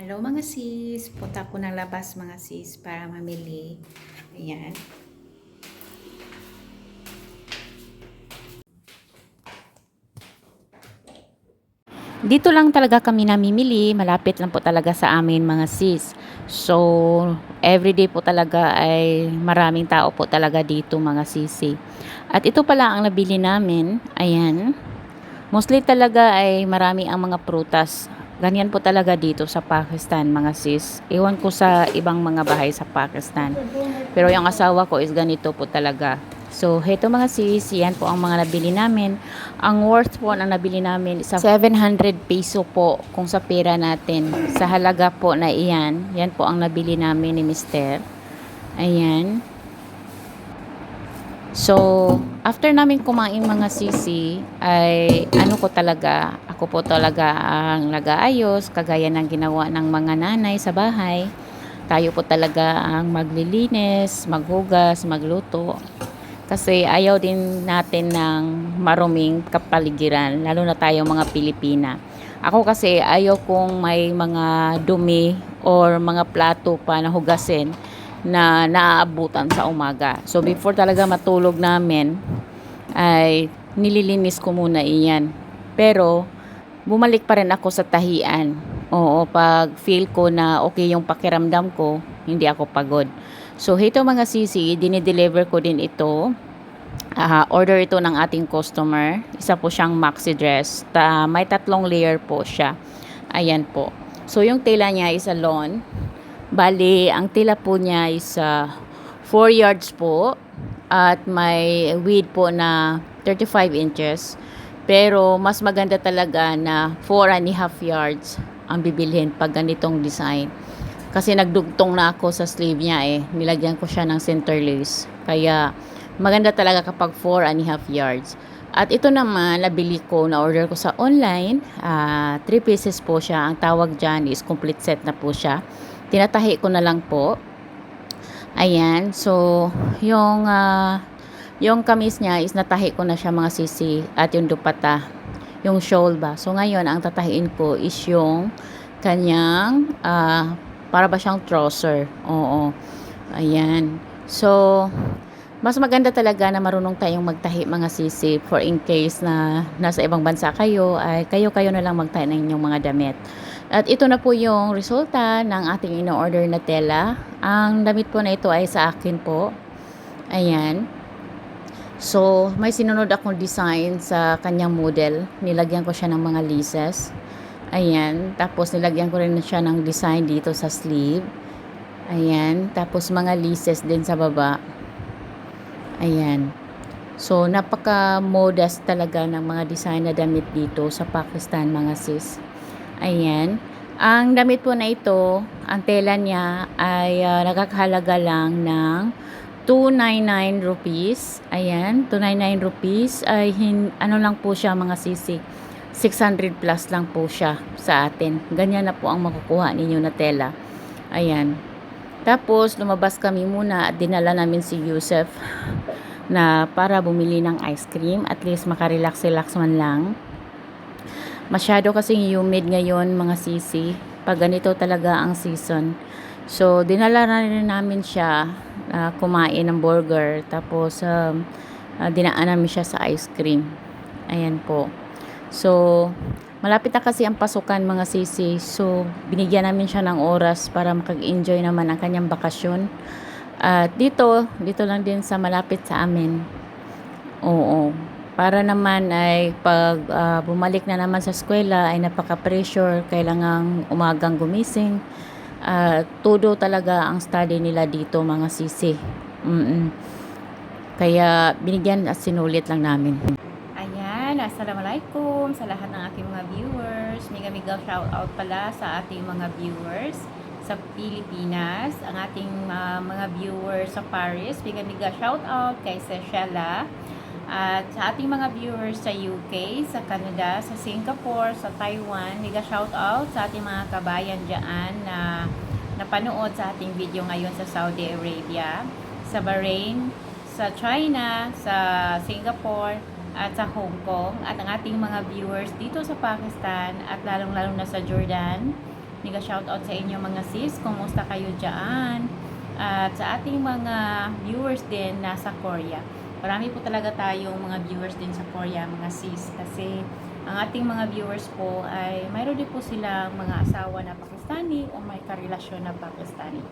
Hello mga sis, punta ko ng labas mga sis para mamili. Ayan. Dito lang talaga kami namimili, malapit lang po talaga sa amin mga sis. So, everyday po talaga ay maraming tao po talaga dito mga sisi. At ito pala ang nabili namin, ayan. Mostly talaga ay marami ang mga prutas. Ganyan po talaga dito sa Pakistan mga sis. Iwan ko sa ibang mga bahay sa Pakistan. Pero yung asawa ko is ganito po talaga. So, heto mga sis, yan po ang mga nabili namin. Ang worth po na nabili namin is 700 peso po kung sa pera natin. Sa halaga po na iyan, yan po ang nabili namin ni Mister. Ayan. So, after namin kumain mga sisi, ay ano ko talaga, ako po talaga ang nag-aayos, kagaya ng ginawa ng mga nanay sa bahay. Tayo po talaga ang maglilinis, maghugas, magluto. Kasi ayaw din natin ng maruming kapaligiran, lalo na tayong mga Pilipina. Ako kasi ayaw kong may mga dumi or mga plato pa na hugasin na naaabutan sa umaga. So before talaga matulog namin, ay nililinis ko muna iyan. Pero bumalik pa rin ako sa tahian. Oo, pag feel ko na okay yung pakiramdam ko, hindi ako pagod. So, ito mga sisi, dinideliver ko din ito. Order ito ng ating customer. Isa po siyang maxi dress. May 3 layer po siya. Ayan po. So, yung tela niya is a lawn. Bali, ang tela po niya is 4 yards po. At may width po na 35 inches. Pero, mas maganda talaga na 4.5 yards ang bibilhin pag ganitong design. Kasi nagdugtong na ako sa sleeve niya eh. Nilagyan ko siya ng center lace. Kaya maganda talaga kapag 4.5 yards. At ito naman, nabili ko, na-order ko sa online. 3 pieces po siya. Ang tawag dyan is complete set na po siya. Tinatahi ko na lang po. Ayan. So, yung kamis niya is natahi ko na siya mga sisi. At yung dupata, yung shawl ba. So, ngayon, ang tatahiin ko is yung kanyang para ba siyang trouser. Oo. Ayan. So, mas maganda talaga na marunong tayong magtahi mga sisi for in case na nasa ibang bansa kayo, ay kayo-kayo na lang magtahi ng inyong mga damit. At ito na po yung resulta ng ating ino-order na tela. Ang damit po na ito ay sa akin po. Ayan. So, may sinunod akong design sa kanyang model. Nilagyan ko siya ng mga laces. Ayan. Tapos, nilagyan ko rin siya ng design dito sa sleeve. Ayan. Tapos, mga laces din sa baba. Ayan. So, napaka-modest talaga ng mga design na damit dito sa Pakistan, mga sis. Ayan. Ang damit po na ito, ang tela niya ay nagkakahalaga lang ng 299 rupees. Ayan, 299 rupees ay ano lang po siya mga sisi. 600 plus lang po siya sa atin. Ganyan na po ang makukuha ninyo na tela. Ayan. Tapos, lumabas kami muna at dinala namin si Yusef na para bumili ng ice cream. At least makarelax-relax man lang. Masyado kasing humid ngayon mga sisi. Pag ganito talaga ang season. So, dinala na rin namin siya kumain ng burger. Tapos, dinaan namin siya sa ice cream. Ayan po. So, malapit na kasi ang pasukan mga sisi. So, binigyan namin siya ng oras para makag-enjoy naman ang kanyang bakasyon. At dito lang din sa malapit sa amin. Oo. Para naman ay pag bumalik na naman sa eskwela ay napaka-pressure. Kailangang umagang gumising. Todo talaga ang study nila dito mga sisi. Kaya binigyan at sinulit lang namin. Ayan, assalamualaikum sa lahat ng ating mga viewers. Mega shout out pala sa ating mga viewers sa Pilipinas, ang ating mga viewers sa Paris. Mega shout out kay Seychella. At sa ating mga viewers sa UK, sa Canada, sa Singapore, sa Taiwan, mega shout out sa ating mga kabayan dyan na napanood sa ating video ngayon sa Saudi Arabia, sa Bahrain, sa China, sa Singapore, at sa Hong Kong, at ang ating mga viewers dito sa Pakistan, at lalong-lalong na sa Jordan, Mega shoutout sa inyo mga sis. Kumusta kayo dyan? At sa ating mga viewers din nasa Korea. Marami po talaga tayong mga viewers din sa Korea mga sis. Kasi ang ating mga viewers po ay mayroon din po silang mga asawa na Pakistani o may karelasyon na Pakistani.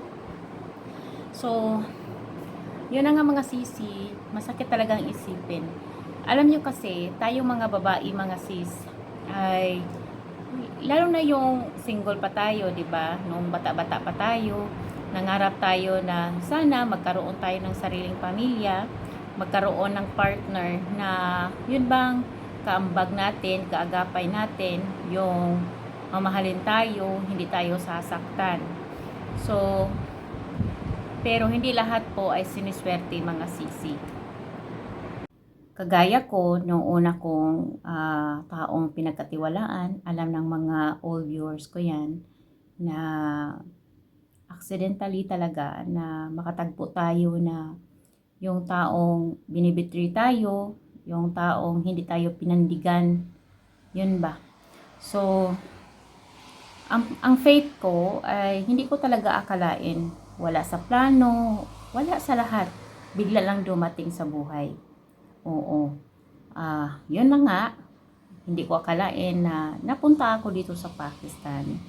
So, yun na nga mga sisi, masakit talagang isipin. Alam nyo kasi, tayong mga babae, mga sis, ay lalo na yung single pa tayo, 'di ba? Nung bata-bata pa tayo, nangarap tayo na sana magkaroon tayo ng sariling pamilya, magkaroon ng partner na yun bang kaambag natin, kaagapay natin, yung mamahalin tayo, hindi tayo sasaktan. So, pero hindi lahat po ay siniswerte mga sisi. Kagaya ko, nung una kong taong pinagkatiwalaan, alam ng mga old viewers ko yan, na accidentally talaga na makatagpo tayo na yung taong binibitray tayo, yung taong hindi tayo pinandigan, yun ba? So, ang faith ko ay hindi ko talaga akalain, wala sa plano, wala sa lahat, bigla lang dumating sa buhay. Oo. Yun na nga, hindi ko akalain na napunta ako dito sa Pakistan.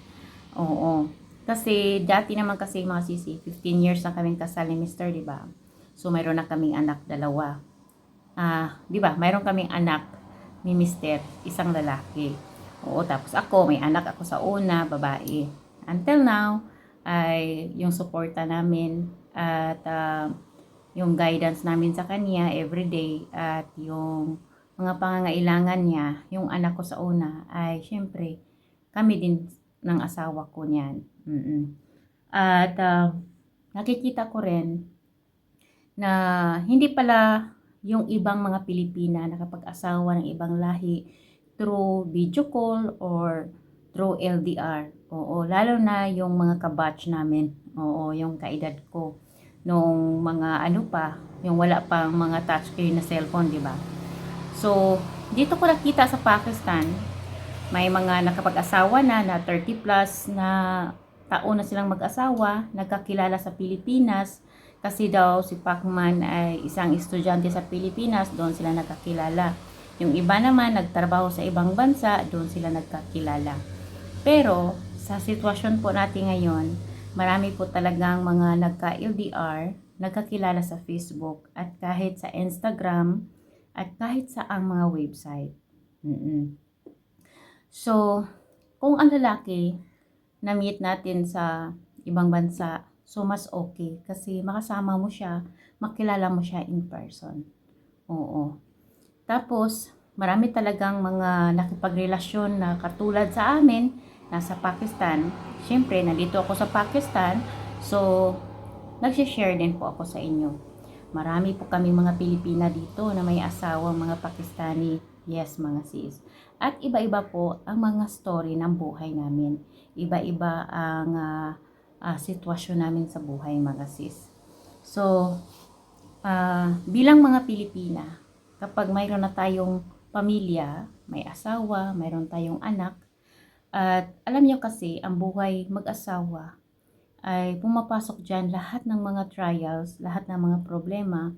Oo. Kasi dati naman kasi mga sisi, 15 years na kaming kasal ni Mr., di ba? So mayroon na kaming anak dalawa. Di ba? Mayroon kaming anak ni Mr., isang lalaki. Oo, tapos ako, may anak ako sa una, babae. Until now, ay yung suporta namin at yung guidance namin sa kanya everyday at yung mga pangangailangan niya, yung anak ko sa una ay syempre kami din ng asawa ko niyan. At nakikita ko rin na hindi pala yung ibang mga Pilipina nakapag-asawa ng ibang lahi through video call or through LDR. Oo, lalo na yung mga kabatch namin. Oo, yung kaedad ko nung mga ano pa, yung wala pang mga touchscreen na cellphone, di ba? So, dito ko nakita sa Pakistan, may mga nakapag-asawa na 30 plus na taon na silang mag-asawa, nagkakilala sa Pilipinas, kasi daw si Pacman ay isang estudyante sa Pilipinas, doon sila nagkakilala. Yung iba naman, nagtrabaho sa ibang bansa, doon sila nagkakilala. Pero, sa sitwasyon po natin ngayon, marami po talagang mga nagka-LDR, nagkakilala sa Facebook, at kahit sa Instagram, at kahit sa ang mga website. So, kung ang lalaki, na-meet natin sa ibang bansa, so mas okay. Kasi makasama mo siya, makilala mo siya in person. Oo. Tapos, marami talagang mga nakipagrelasyon na katulad sa amin, nasa Pakistan. Siyempre, nandito ako sa Pakistan, so, nagsishare din po ako sa inyo. Marami po kami mga Pilipina dito na may asawang mga Pakistani. Yes, mga sis. At iba-iba po ang mga story ng buhay namin. Iba-iba ang sitwasyon namin sa buhay, mga sis. So, bilang mga Pilipina, kapag mayroon na tayong pamilya, may asawa, mayroon tayong anak, at alam niyo kasi, ang buhay mag-asawa ay pumapasok dyan lahat ng mga trials, lahat ng mga problema.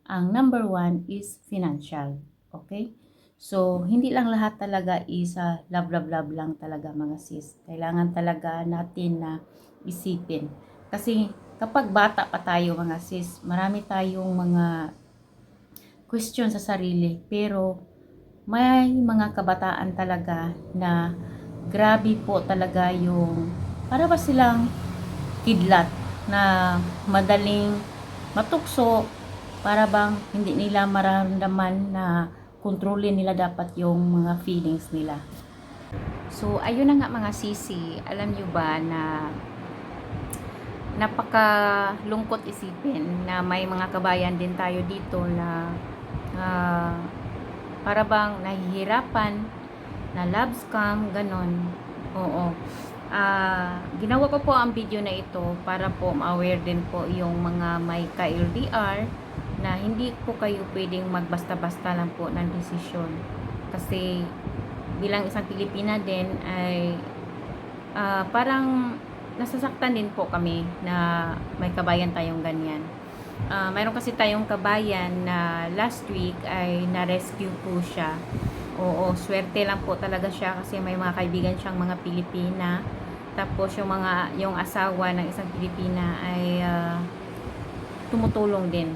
Ang number one is financial. Okay? So, hindi lang lahat talaga is love, love, love lang talaga mga sis. Kailangan talaga natin na isipin. Kasi kapag bata pa tayo mga sis, marami tayong mga question sa sarili. Pero may mga kabataan talaga na grabe po talaga yung para ba silang kidlat na madaling matukso, para bang hindi nila mararamdaman na kontrolin nila dapat yung mga feelings nila. So, ayun na nga mga sisi, alam nyo ba na napakalungkot isipin na may mga kabayan din tayo dito na para bang nahihirapan, na love scam, ganon. Oo. Ginawa ko po ang video na ito para po ma-aware din po yung mga may ka-LDR na hindi po kayo pwedeng magbasta-basta lang po ng desisyon. Kasi bilang isang Pilipina din ay parang nasasaktan din po kami na may kabayan tayong ganyan. Mayroon kasi tayong kabayan na last week ay na-rescue po siya. Oo, swerte lang po talaga siya kasi may mga kaibigan siyang mga Pilipina. Tapos yung asawa ng isang Pilipina ay tumutulong din.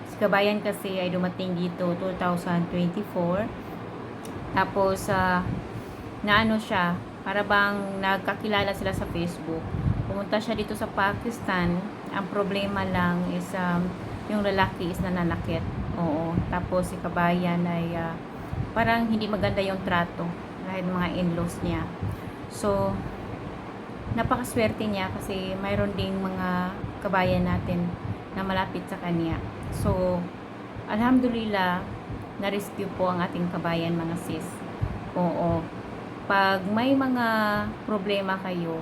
Si kabayan kasi ay dumating dito 2024. Tapos naano siya, para bang nagkakilala sila sa Facebook. Pumunta siya dito sa Pakistan. Ang problema lang is yung lalaki is nananakit. Oo. Tapos si kabayan ay parang hindi maganda yung trato dahil mga in-laws niya. So, napakaswerte niya kasi mayroon ding mga kabayan natin na malapit sa kanya. So, alhamdulillah, na-rescue po ang ating kabayan mga sis. Oo. Pag may mga problema kayo,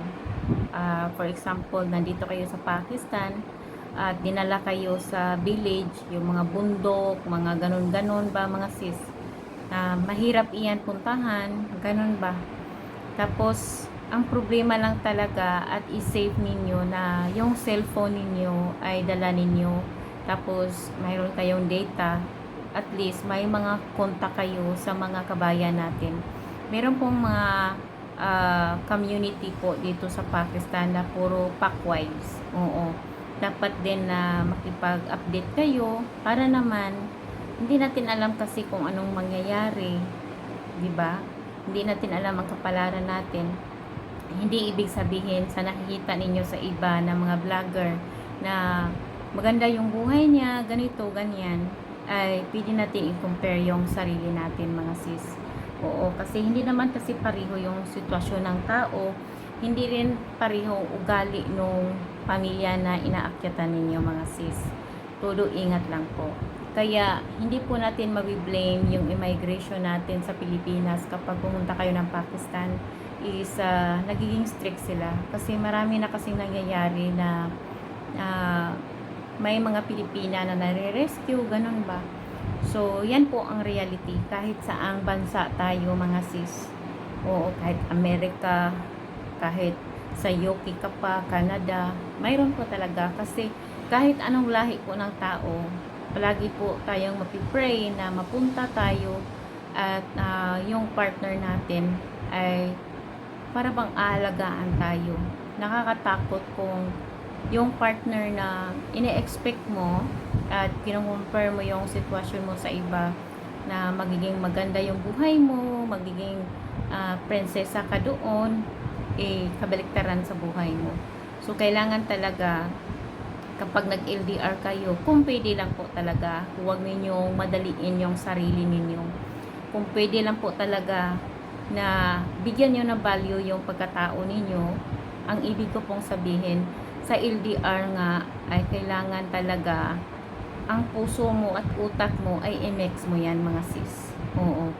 for example, nandito kayo sa Pakistan at dinala kayo sa village, yung mga bundok, mga ganon-ganon ba mga sis, na mahirap iyan puntahan, ganon ba. Tapos, ang problema lang talaga at i-save ninyo na yung cellphone ninyo ay dala ninyo. Tapos, mayroon kayong data. At least, may mga kontak kayo sa mga kabayan natin. Meron pong mga community po dito sa Pakistan na puro Pakwives. Oo. Dapat din na makipag-update kayo para naman hindi natin alam kasi kung anong mangyayari. 'Di ba? Hindi natin alam ang kapalaran natin. Hindi ibig sabihin sa nakikita ninyo sa iba na mga vlogger na maganda yung buhay niya, ganito, ganyan, ay pwede natin i-compare yung sarili natin mga sis. Oo, kasi hindi naman kasi pareho yung sitwasyon ng tao, hindi rin pareho ugali nung pamilya na inaakyatan ninyo mga sis. Todo ingat lang po. Kaya hindi po natin mabiblame yung immigration natin sa Pilipinas kapag pumunta kayo ng Pakistan is nagiging strict sila. Kasi marami na kasing nangyayari na may mga Pilipina na nare-rescue, ganun ba? So, yan po ang reality. Kahit saang bansa tayo mga sis. Oo, kahit Amerika, kahit sa UK ka pa, Canada, mayroon po talaga. Kasi kahit anong lahi po ng tao, palagi po tayong mapipray na mapunta tayo at yung partner natin ay para bang aalagaan tayo. Nakakatakot kung yung partner na ine-expect mo at kinukumpare mo yung sitwasyon mo sa iba na magiging maganda yung buhay mo, magiging prinsesa ka doon, kabaliktaran sa buhay mo. So, kailangan talaga kapag nag-LDR kayo, kung pwede lang po talaga, huwag ninyong madaliin yung sarili ninyo. Kung pwede lang po talaga na bigyan nyo na value yung pagkatao ninyo, ang ibig ko pong sabihin, sa LDR nga ay kailangan talaga ang puso mo at utak mo ay i-mix mo yan mga sis. Oo.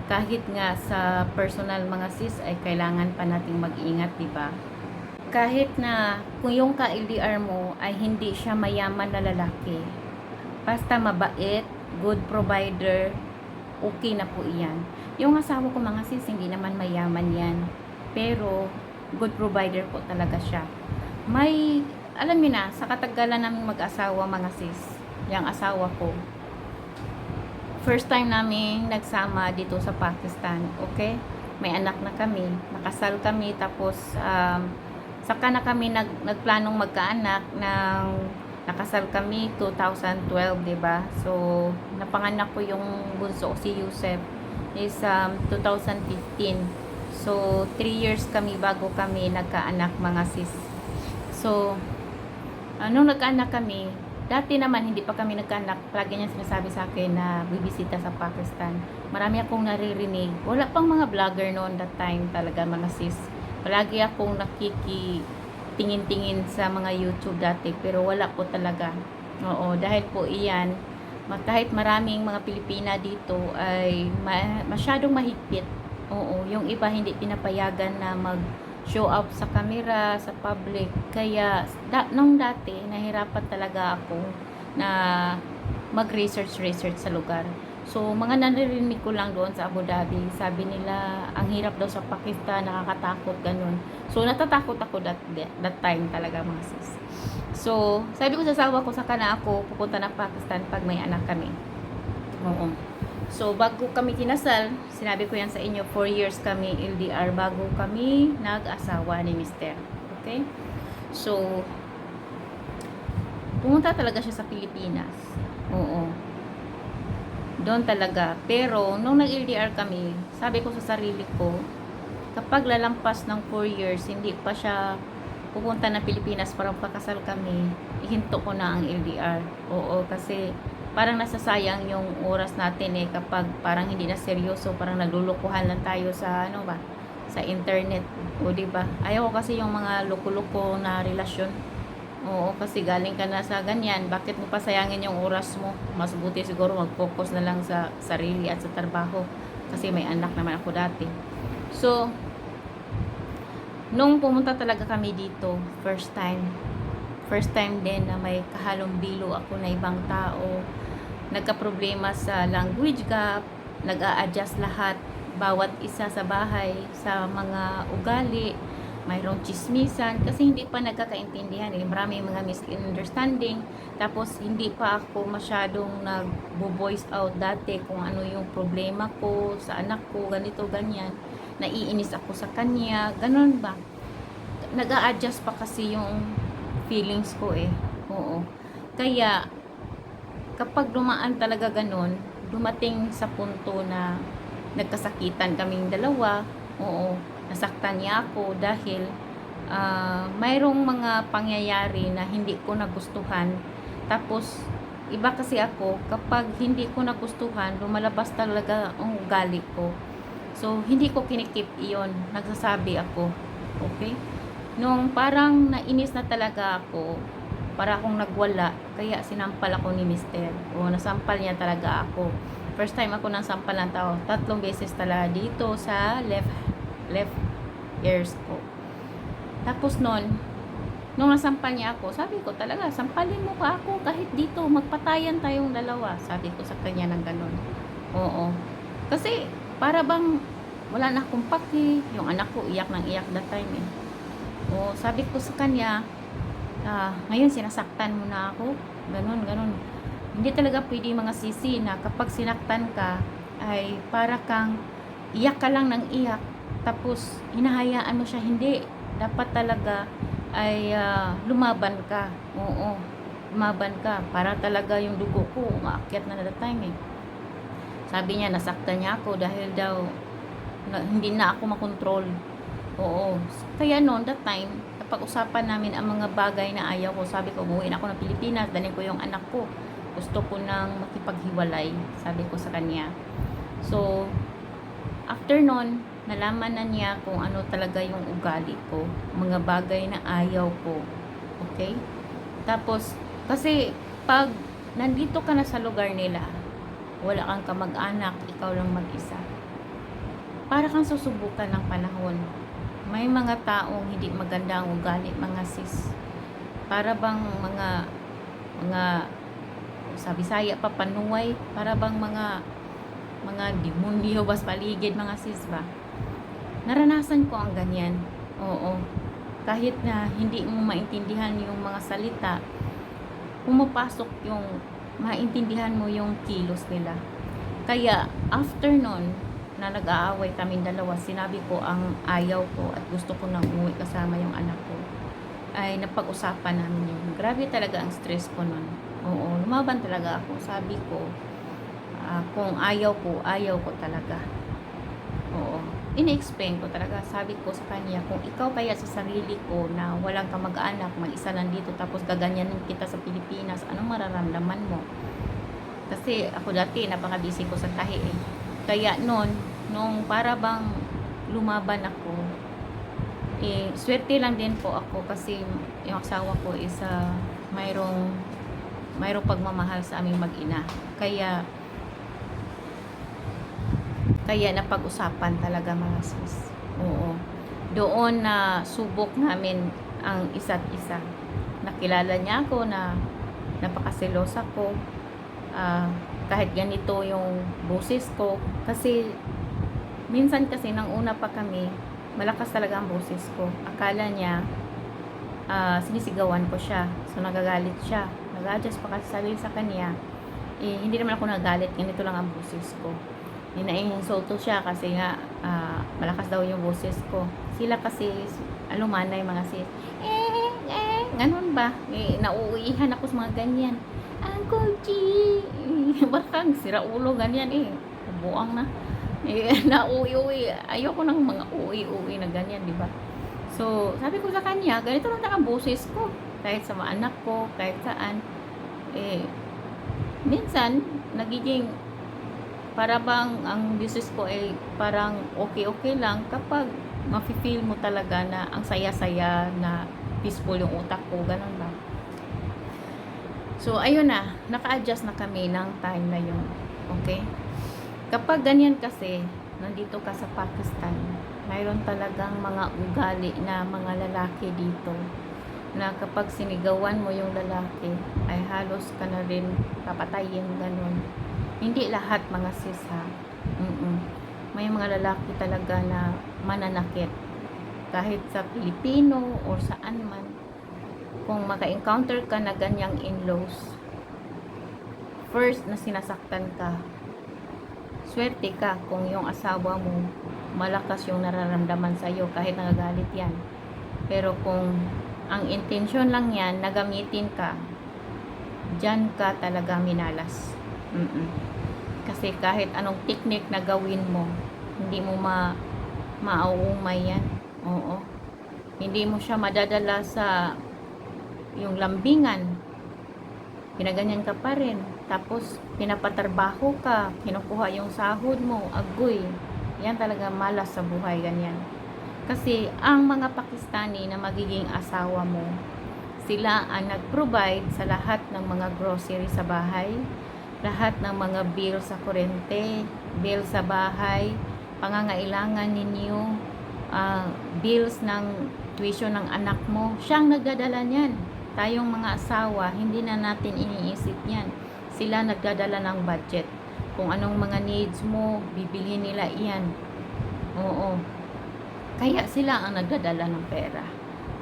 Kahit nga sa personal mga sis ay kailangan pa nating mag-ingat, di ba? Kahit na kung yung ka-LDR mo ay hindi siya mayaman na lalaki, basta mabait, good provider, okay na po iyan. Yung asawa ko mga sis, hindi naman mayaman yan. Pero, good provider po talaga siya. May, alam niyo na, sa katagalan namin mag-asawa mga sis, yung asawa ko, first time namin nagsama dito sa Pakistan, okay? May anak na kami, nakasal kami, tapos saka na kami nagplanong magkaanak ng nakasal kami 2012, 'di ba? So, napanganak ko yung bunso si Yusef is 2015. So, 3 years kami bago kami nagkaanak mga sis. So, nung nagkaanak kami, dati naman hindi pa kami nagkaanak, palagi niya sinasabi sa akin na bibisita sa Pakistan. Marami akong naririnig. Wala pang mga vlogger noon that time talaga mga sis. Palagi akong tingin-tingin sa mga YouTube dati, pero wala po talaga. Oo, dahil po iyan, kahit maraming mga Pilipina dito ay masyadong mahigpit. Oo, yung iba hindi pinapayagan na mag-show up sa camera, sa public. Kaya, nung dati, nahirapan talaga ako na mag-research sa lugar. So, mga naririnig ko lang doon sa Abu Dhabi, sabi nila, ang hirap daw sa Pakistan, nakakatakot, ganun. So, natatakot ako that time talaga, mga sis. So, sabi ko sa asawa ko, saka na ako pupunta ng Pakistan pag may anak kami. Oo. So, bago kami kinasal, sinabi ko yan sa inyo, 4 years kami LDR bago kami nag-asawa ni Mister. Okay? So, pumunta talaga siya sa Pilipinas. Oo. Doon talaga. Pero, nung nag-LDR kami, sabi ko sa sarili ko, kapag lalampas ng 4 years, hindi pa siya pupunta ng Pilipinas para pakasal kami, ihinto ko na ang LDR. Oo, kasi parang nasasayang yung oras natin kapag parang hindi na seryoso, parang naglulukuhan lang tayo sa ano ba, sa internet. O di ba? Ayaw ko kasi yung mga loko-loko na relasyon. Oo, kasi galing ka na sa ganyan, bakit mo pasayangin yung oras mo? Mas buti siguro mag-focus na lang sa sarili at sa trabaho. Kasi may anak naman ako dati. So, nung pumunta talaga kami dito, first time din na may kahalong bilo ako na ibang tao. Nagka-problema sa language gap, nag-a-adjust lahat, bawat isa sa bahay, sa mga ugali, mayroong chismisan, kasi hindi pa nagkakaintindihan, maraming mga misunderstanding, tapos hindi pa ako masyadong nag-voice out dati kung ano yung problema ko sa anak ko, ganito, ganyan, naiinis ako sa kanya, ganun ba, nag-a-adjust pa kasi yung feelings ko oo, kaya kapag dumaan talaga ganun, dumating sa punto na nagkasakitan kaming dalawa, oo, nasaktan niya ako dahil mayroong mga pangyayari na hindi ko nagustuhan. Tapos, iba kasi ako, kapag hindi ko nagustuhan, lumalabas talaga ang ugali ko. So, hindi ko kinikip iyon. Nagsasabi ako. Okay? Nung parang nainis na talaga ako, para akong nagwala, kaya sinampal ako ni Mister. O, nasampal niya talaga ako. First time ako nang sampal ng tao, 3 beses talaga dito sa left ears ko. Tapos nung nasampal niya ako, sabi ko talaga, sampalin mo pa ako kahit dito, magpatayan tayong dalawa. Sabi ko sa kanya ng ganun. Oo. Kasi, para bang wala na akong paki, yung anak ko iyak ng iyak that time Oo, sabi ko sa kanya, ngayon sinasaktan mo na ako, ganun. Hindi talaga pwede mga sisi na kapag sinaktan ka, ay para kang iyak ka lang ng iyak, tapos hinahayaan mo siya, hindi. Dapat talaga ay lumaban ka. Oo, lumaban ka. Para talaga yung dugo ko, umaakyat na that time Sabi niya, nasaktan niya ako dahil daw hindi na ako makontrol. Oo. Kaya that time, napag-usapan namin ang mga bagay na ayaw ko. Sabi ko, umuwi na ako ng Pilipinas, dalhin ko yung anak ko. Gusto ko nang makipaghiwalay, sabi ko sa kanya. So, after nalaman na niya kung ano talaga yung ugali ko, mga bagay na ayaw ko. Okay? Tapos, kasi, pag nandito ka na sa lugar nila, wala kang kamag-anak, ikaw lang mag-isa, para kang susubukan ng panahon. May mga taong hindi maganda ang ugali, mga sis. Para bang mga sa Bisaya pa panuway, para bang mga demonyo bas paligid, mga sis ba. Naranasan ko ang ganyan. Oo. Kahit na hindi mo maintindihan yung mga salita, pumapasok yung maintindihan mo yung kilos nila. Kaya after na nag-aaway kaming dalawa, sinabi ko ang ayaw ko at gusto ko nang umuwi kasama yung anak ko, ay napag-usapan namin yun. Grabe talaga ang stress ko nun. Oo, lumaban talaga ako. Sabi ko, kung ayaw ko talaga. Oo. Ini-explain ko talaga. Sabi ko sa kanya, kung ikaw kaya sa sarili ko na walang kamag-anak, mag-isa lang dito, tapos gaganyanin kita sa Pilipinas, anong mararamdaman mo? Kasi ako dati, napaka-busy ko sa tahi Kaya nung para bang lumaban ako, swerte lang din po ako kasi yung asawa ko is mayroong pagmamahal sa aming mag-ina. Kaya napag-usapan talaga, mga sis. Oo. Doon na subok namin ang isa't isa. Nakilala niya ako na napakaselosa ko. kahit ganito yung boses ko. Kasi minsan kasi nang una pa kami, malakas talaga ang boses ko. Akala niya sinisigawan ko siya. So nagagalit siya. Nag-adjust pa kasi sarili sa kanya. Hindi naman ako nagagalit, ganito lang ang boses ko. Naiinsulto siya kasi nga malakas daw yung boses ko. Sila kasi alumanay mga sis. Ganun ba? Nauuwihan ako sa mga ganyan. Uncle G! Bakang sira ulo ganyan buang na. Nauuwi. Ayoko ng mga uwi na ganyan, di ba? So, sabi ko sa kanya, ganito lang ang boses ko. Kahit sa mga anak ko, kahit saan. Minsan, nagiging para bang ang business ko ay parang okay lang kapag mafe-feel mo talaga na ang saya-saya na peaceful yung utak ko, ganun ba? So, ayun na, naka-adjust na kami ng time na yun. Okay? Kapag ganyan kasi, nandito ka sa Pakistan, mayroon talagang mga ugali na mga lalaki dito na kapag sinigawan mo yung lalaki ay halos ka na rin papatayin, ganun. Hindi lahat mga sis ha. May mga lalaki talaga na mananakit kahit sa Pilipino or saan man. Kung maka-encounter ka na ganyang in-laws, first na sinasaktan ka, swerte ka kung yung asawa mo malakas yung nararamdaman sa'yo kahit nagagalit yan. Pero kung ang intensyon lang yan, nagamitin ka, dyan ka talaga minalas. Kasi kahit anong technique na gawin mo, hindi mo maaumay yan. Oo. Hindi mo siya madadala sa yung lambingan. Pinaganyan ka pa rin. Tapos, pinapatrabaho ka, kinukuha yung sahod mo, agoy. Yan talaga malas sa buhay, ganyan. Kasi, ang mga Pakistani na magiging asawa mo, sila ang nag-provide sa lahat ng mga grocery sa bahay, lahat ng mga bill sa kuryente, bill sa bahay, pangangailangan ninyo, bills ng tuition ng anak mo, siyang nagdadala niyan. Tayong mga asawa, hindi na natin iniisip yan. Sila nagdadala ng budget. Kung anong mga needs mo, bibilhin nila iyan. Oo. Kaya sila ang nagdadala ng pera.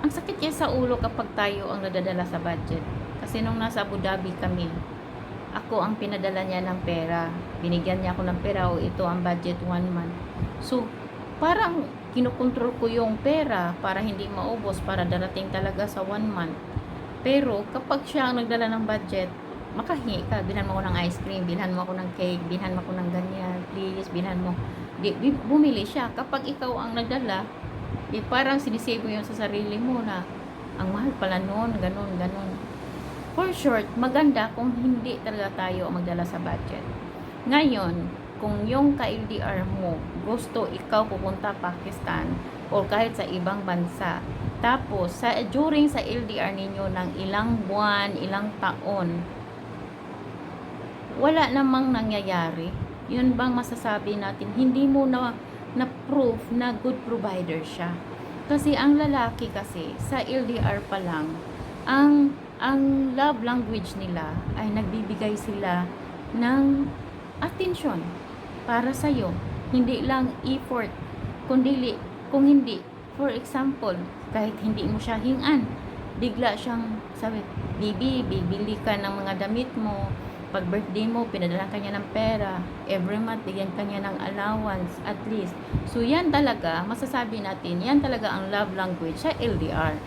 Ang sakit yan sa ulo kapag tayo ang nagdadala sa budget. Kasi nung nasa Abu Dhabi kami, ako ang pinadala niya ng pera. Binigyan niya ako ng pera o ito ang budget 1 month. So, parang kinukontrol ko yung pera para hindi maubos, para darating talaga sa 1 month. Pero kapag siya ang nagdala ng budget, makahingi ka, bilhan mo ako ng ice cream, bilhan mo ako ng cake, bilhan mo ako ng ganyan, please, bilhan mo. Bumili siya. Kapag ikaw ang nagdala, parang sinisave mo yun sa sarili mo na ang mahal pala noon, ganun. For short, maganda kung hindi talaga tayo magdala sa budget. Ngayon, kung yung ka-LDR mo gusto ikaw pupunta Pakistan o kahit sa ibang bansa, tapos during sa LDR ninyo ng ilang buwan, ilang taon, wala namang nangyayari, yun bang masasabi natin hindi mo na proof na good provider siya? Kasi ang lalaki kasi sa LDR pa lang, ang love language nila ay nagbibigay sila ng attention para sa iyo. Hindi lang effort, kung hindi, for example, kahit hindi mo siya hingan, bigla siyang sabi, baby, bibili ka ng mga damit mo, pag birthday mo, pinadala ka niya ng pera, every month, bigyan ka niya ng allowance, at least. So, yan talaga, masasabi natin, yan talaga ang love language sa LDR.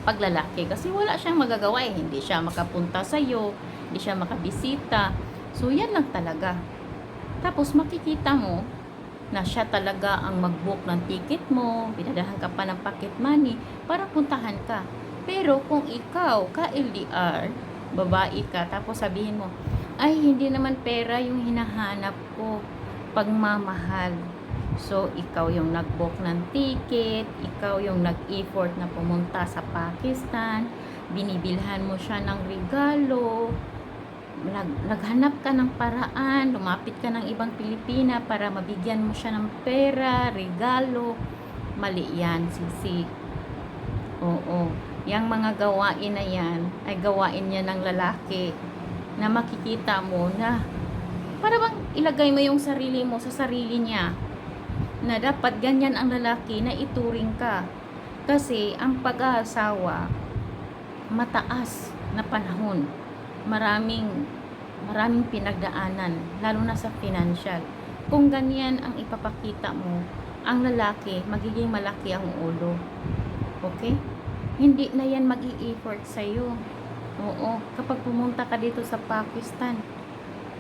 Paglalaki, kasi wala siyang magagawa hindi siya makapunta sa iyo, hindi siya makabisita. So, yan lang talaga. Tapos, makikita mo na siya talaga ang mag-book ng ticket mo, pinadahan ka pa ng pocket money para puntahan ka. Pero, kung ikaw, ka-LDR, babae ka, tapos sabihin mo, ay, hindi naman pera yung hinahanap ko, pagmamahal. So, ikaw yung nag-book ng ticket, ikaw yung nag-effort na pumunta sa Pakistan, binibilhan mo siya ng regalo, naghanap ka ng paraan, lumapit ka ng ibang Pilipina para mabigyan mo siya ng pera, regalo. Mali yan, sisi. Oo. Yang mga gawain na yan ay gawain niya ng lalaki na makikita mo na Para bang ilagay mo yung sarili mo sa sarili niya, na dapat ganyan ang lalaki na ituring ka. Kasi ang pag-aasawa, mataas na panahon. Maraming pinagdaanan, lalo na sa financial. Kung ganyan ang ipapakita mo, ang lalaki, magiging malaki ang ulo. Okay? Hindi na yan mag-i-effort sa'yo. Oo, kapag pumunta ka dito sa Pakistan,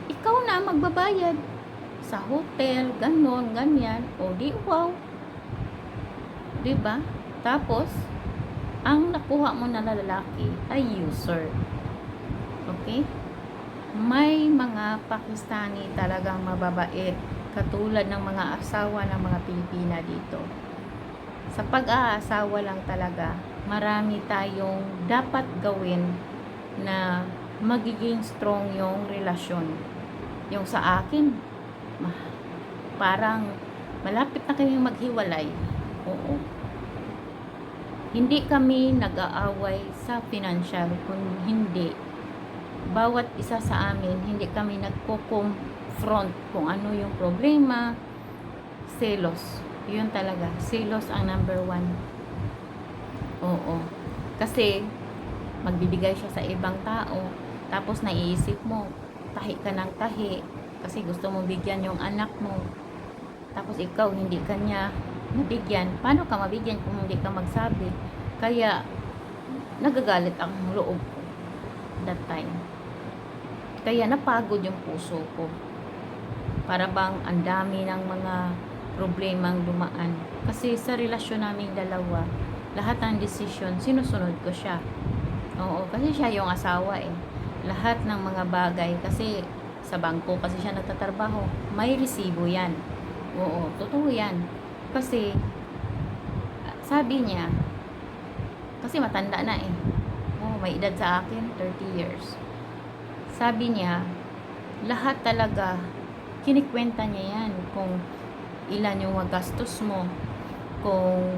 ikaw na magbabayad sa hotel, ganon, ganyan. O di wow. Diba? Tapos, ang nakuha mo na lalaki ay user. Okay? May mga Pakistani talagang mababait, katulad ng mga asawa ng mga Pilipina dito. Sa pag-aasawa lang talaga, marami tayong dapat gawin na magiging strong yung relasyon. Yung sa akin, parang malapit na kaming maghiwalay. Oo. Hindi kami nag-aaway sa financial, kung hindi, bawat isa sa amin, hindi kami nagko-confront kung ano yung problema. Selos. Yun talaga. Selos ang number 1. Oo. Kasi, magbibigay siya sa ibang tao, tapos naiisip mo, tahi ka ng tahi, kasi gusto mo bigyan yung anak mo. Tapos ikaw, hindi kanya nabigyan. Paano ka mabigyan kung hindi ka magsabi? Kaya, nagagalit ang loob ko that time. Kaya napagod yung puso ko. Para bang ang dami ng mga problemang dumaan. Kasi sa relasyon naming dalawa, lahat ng desisyon, sinusunod ko siya. Oo, kasi siya yung asawa eh. Lahat ng mga bagay, kasi sa bangko kasi siya nagtatrabaho, may resibo yan. Oo, totoo yan. Kasi, sabi niya, kasi matanda na eh. Oo, may edad sa akin, 30 years. Sabi niya, lahat talaga, kinikwenta niya yan. Kung ilan yung magastos mo, kung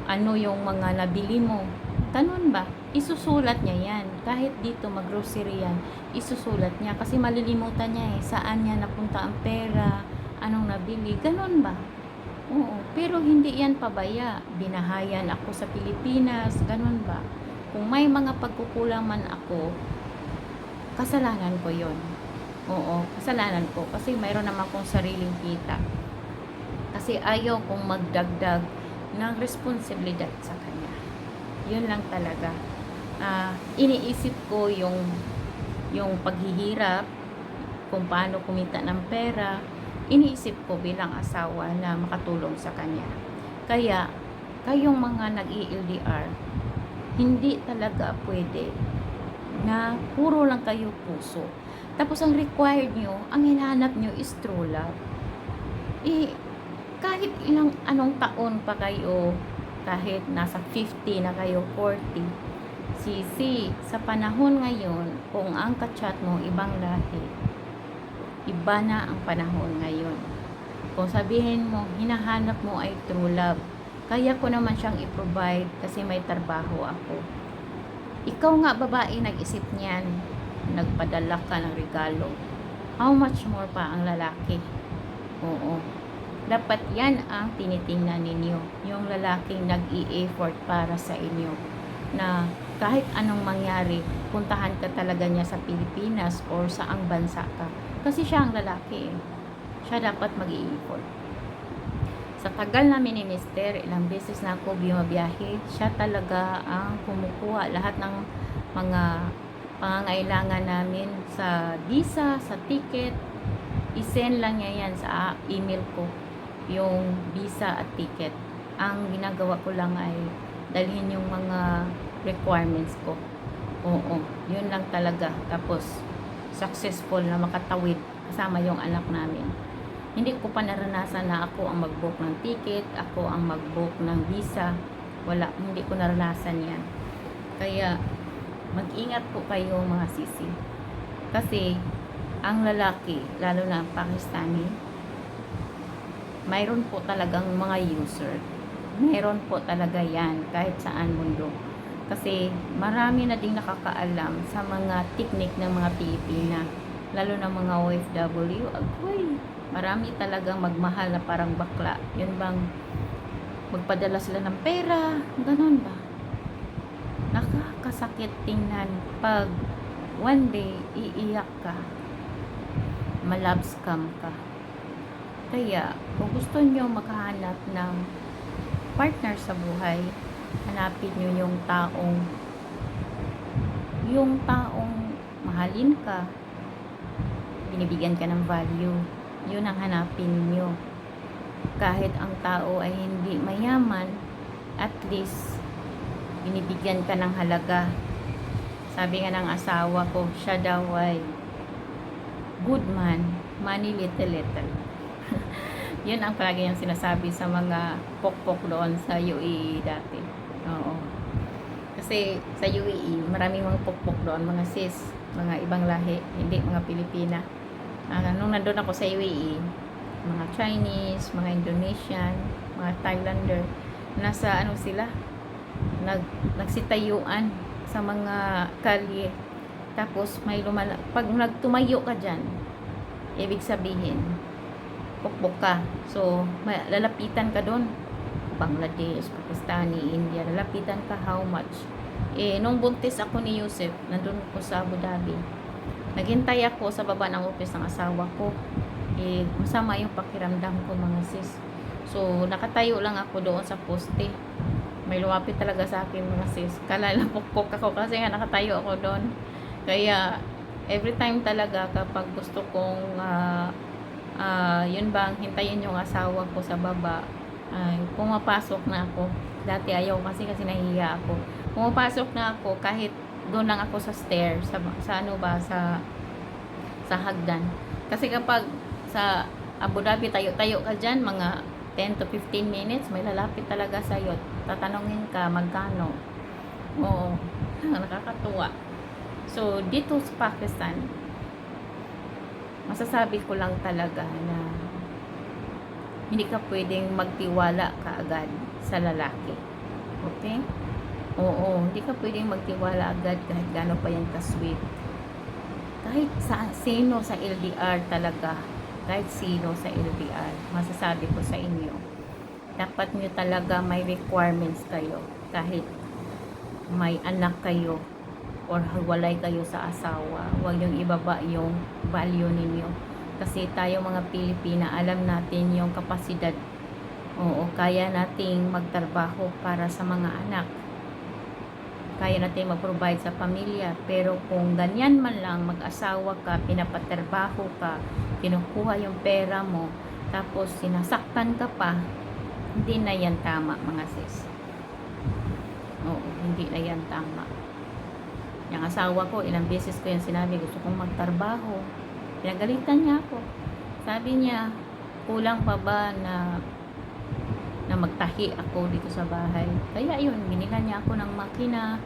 ano yung mga nabili mo. Ganun ba? Isusulat niya yan. Kahit dito mag-grocery yan, isusulat niya. Kasi malilimutan niya eh, saan niya napunta ang pera, anong nabili. Ganun ba? Oo. Pero hindi yan pabaya. Binahayan ako sa Pilipinas. Ganun ba? Kung may mga pagkukulang man ako, kasalanan ko yon. Oo, kasalanan ko. Kasi mayroon naman akong sariling kita. Kasi ayaw kong magdagdag ng responsibilidad sa kanya. Yun lang talaga. Iniisip ko yung paghihirap, kung paano kumita ng pera, iniisip ko bilang asawa na makatulong sa kanya. Kaya, kayong mga nag-i-LDR, hindi talaga pwede na puro lang kayo puso. Tapos ang required nyo, ang hinahanap nyo is true love. Kahit anong taon pa kayo, kahit nasa 50 na kayo, 40, sisi, sa panahon ngayon, kung ang kachat mo ibang lahi, iba na ang panahon ngayon. Kung sabihin mo, hinahanap mo ay true love, kaya ko naman siyang i-provide kasi may trabaho ako. Ikaw nga babae, nag-isip niyan, nagpadala ka ng regalo. How much more pa ang lalaki? Oo. Dapat yan ang tinitingnan ninyo. Yung lalaking nag-i-effort para sa inyo. Na kahit anong mangyari, puntahan ka talaga niya sa Pilipinas or saang bansa ka. Kasi siya ang lalaki eh. Siya dapat mag-i-effort. Sa tagal namin ni Mister, ilang beses na ako bumabiyahe, siya talaga ang kumukuha lahat ng mga pangangailangan namin sa visa, sa ticket. I-send lang niya yan sa email ko, yung visa at ticket. Ang ginagawa ko lang ay dalhin yung mga requirements ko. Oo, yun lang talaga. Tapos, successful na makatawid kasama yung anak namin. Hindi ko pa naranasan na ako ang mag-book ng ticket, ako ang mag-book ng visa. Wala, hindi ko naranasan yan. Kaya, mag-ingat po kayo mga sisi. Kasi, ang lalaki, lalo na ang Pakistani, mayroon po talagang mga user. Mayroon po talaga yan kahit saan mundo. Kasi, marami na ding nakakaalam sa mga teknik ng mga Pilipina. lalo na mga OFW, agoy, marami talagang magmahal na parang bakla. Yun bang magpadala sila ng pera, ganun ba? Nakakasakit tingnan pag one day iiyak ka, malove scam ka. Kaya kung gusto nyo makahanap ng partner sa buhay, hanapin nyo yung taong mahalin ka, binibigyan ka ng value. Yun ang hanapin niyo. Kahit ang tao ay hindi mayaman, at least binibigyan ka ng halaga. Sabi nga ng asawa ko, siya daw ay good man, money little little. Yun ang palagi yung sinasabi sa mga pokpok doon sa UAE dati. Oo. Kasi sa UAE, maraming mga pokpok doon, mga sis, mga ibang lahi, hindi mga Pilipina. Nung nandun ako sa UAE, mga Chinese, mga Indonesian, mga Thailander, nasa ano sila, nagsitayuan sa mga kalye. Tapos may pag nagtumayo ka dyan, ibig sabihin, pukpok ka. So, lalapitan ka doon. Bangladesh, Pakistani, India, lalapitan ka how much. Nung buntis ako ni Yusef, nandun ko sa Abu Dhabi. Naghintay ako sa baba ng office ng asawa ko. Masama yung pakiramdam ko, mga sis. So, nakatayo lang ako doon sa poste. May lumapit talaga sa akin, mga sis. Kala lang pukpok ako kasi nga nakatayo ako doon. Kaya, every time talaga kapag gusto kong yun bang hintayin yung asawa ko sa baba, ay pumapasok na ako. Dati ayaw kasi nahihiya ako. Pumapasok na ako kahit doon lang ako sa stair, sa ano ba, sa hagdan. Kasi kapag sa Abu Dhabi, tayo-tayo ka dyan, mga 10 to 15 minutes, may lalapit talaga sa'yo. Tatanungin ka, magkano. Oo, nakakatuwa. So, dito sa Pakistan, masasabi ko lang talaga na hindi ka pwedeng magtiwala kaagad sa lalaki. Okay? Oo, hindi ka pwedeng magtiwala agad kahit gaano pa yan ka-sweet. Kahit sino sa LDR talaga, kahit sino sa LDR, masasabi ko sa inyo, dapat nyo talaga may requirements kayo. Kahit may anak kayo or walay kayo sa asawa, huwag niyong ibaba yung value ninyo. Kasi tayo mga Pilipina, alam natin yung kapasidad. Oo, kaya nating magtrabaho para sa mga anak. Kaya natin mag-provide sa pamilya. Pero kung ganyan man lang, mag-asawa ka, pinapatrabaho ka, kinukuha yung pera mo, tapos sinasaktan ka pa, hindi na yan tama, mga sis. Oo, hindi na yan tama. Yung asawa ko, ilang beses ko yan sinabi, gusto kong magtrabaho. Pinagalitan niya ako. Sabi niya, kulang pa ba na magtahi ako dito sa bahay. Kaya yun, binila niya ako ng makina.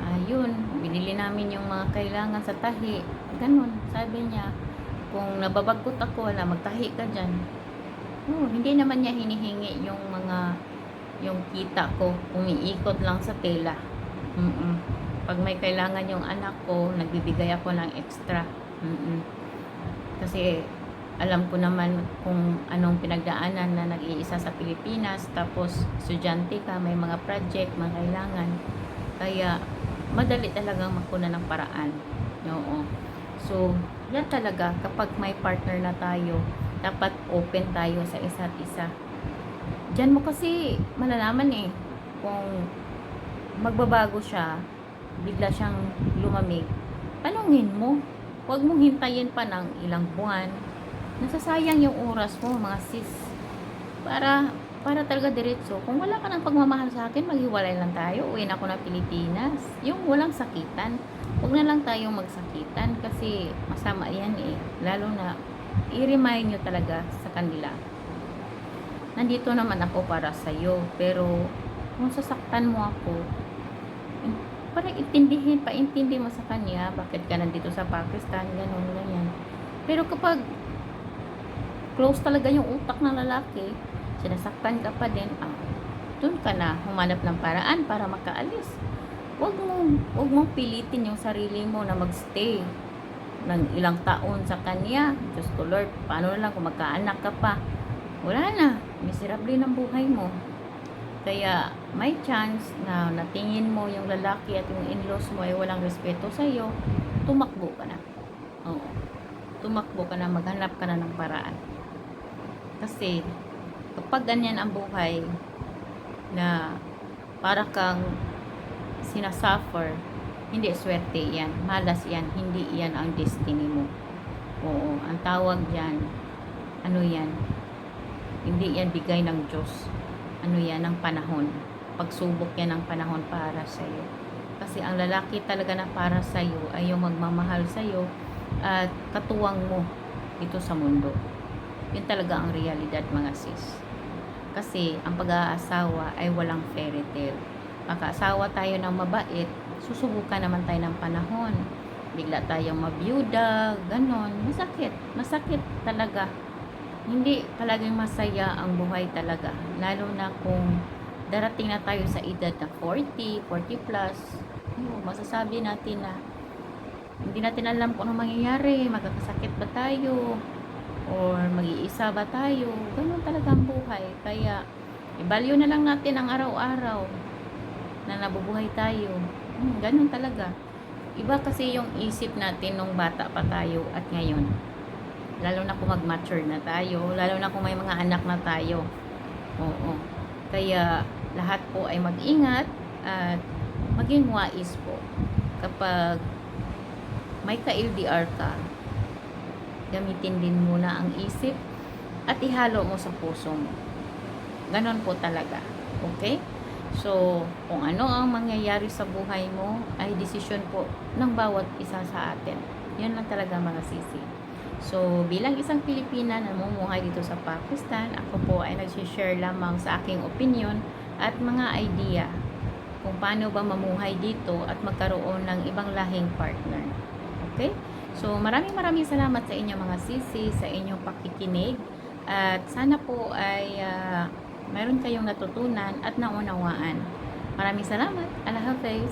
Ayun, binili namin yung mga kailangan sa tahi. Ganun, sabi niya, kung nababagot ako, wala, magtahi ka dyan. Hindi naman niya hinihingi yung kita ko, umiikot lang sa tela. Pag may kailangan yung anak ko, nagbibigay ako ng extra. Kasi alam ko naman kung anong pinagdaanan na nag-iisa sa Pilipinas, tapos estudyante ka, may mga project, mga kailangan. Kaya madali talagang makuna ng paraan. Oo. So, yan talaga, kapag may partner na tayo, dapat open tayo sa isa't isa. Diyan mo kasi malalaman kung magbabago siya, bigla siyang lumamig. Tanungin mo. Huwag mong hintayin pa ng ilang buwan. Nasasayang yung oras mo, mga sis. Para talaga diretso. Kung wala ka ng pagmamahal sa akin, maghiwalay lang tayo. Uwi na ako ng Pilipinas. Yung walang sakitan. Huwag na lang tayong magsakitan kasi masama yan Lalo na, i-remind nyo talaga sa kanila. Nandito naman ako para sa'yo. Pero, kung sasaktan mo ako, parang paintindi mo sa kanya, bakit ka nandito sa Pakistan, gano'n, ganyan. Pero kapag close talaga yung utak ng lalaki, sinasaktan ka pa din, dun ka na humanap ng paraan para makaalis. Huwag mong pilitin yung sarili mo na magstay. ng ilang taon sa kanya. Diyos ko Lord, paano na lang kung magkaanak ka pa? Wala na, miserable ng buhay mo. Kaya may chance na natingin mo yung lalaki at yung in-laws mo ay walang respeto sa iyo, tumakbo ka na. Oo. Tumakbo ka na, maghanap ka na ng paraan. Kasi kapag ganyan ang buhay na para kang sinasuffer, hindi swerte yan, malas yan, hindi yan ang destiny mo. Oo, ang tawag dyan, ano yan, hindi yan bigay ng Diyos. Ano yan, ng panahon. Pagsubok yan ng panahon para sa iyo. Kasi ang lalaki talaga na para sa iyo ay yung magmamahal sa iyo at katuwang mo dito sa mundo. Yun talaga ang realidad, mga sis. Kasi ang pag-aasawa ay walang fairy tale. Makaasawa tayo ng mabait, susubukan naman tayo ng panahon. Bigla tayong mabiyuda, ganon. Masakit. Masakit talaga. Hindi palaging masaya ang buhay talaga. Lalo na kung darating na tayo sa edad na 40, 40 plus. Masasabi natin na hindi natin alam kung ano mangyayari. Magkakasakit ba tayo? Or mag-iisa ba tayo? Ganun talaga ang buhay. Kaya, i-value na lang natin ang araw-araw na nabubuhay tayo. Ganun talaga. Iba kasi yung isip natin nung bata pa tayo at ngayon. Lalo na kung mag-mature na tayo. Lalo na kung may mga anak na tayo. Oo. Kaya, lahat po ay mag-ingat at maging wais po. Kapag may ka-LDR ka, gamitin din muna ang isip at ihalo mo sa puso mo. Ganon po talaga. Okay? So, kung ano ang mangyayari sa buhay mo ay desisyon po ng bawat isa sa atin. Yun lang talaga, mga sisi. So, bilang isang Pilipina na namumuhay dito sa Pakistan, ako po ay nag-share lamang sa aking opinion at mga idea kung paano ba mamuhay dito at magkaroon ng ibang lahing partner. Okay? So, maraming salamat sa inyo, mga sisi, sa inyong pakikinig. At sana po ay mayroon kayong natutunan at naunawaan. Maraming salamat. Allah Hafiz.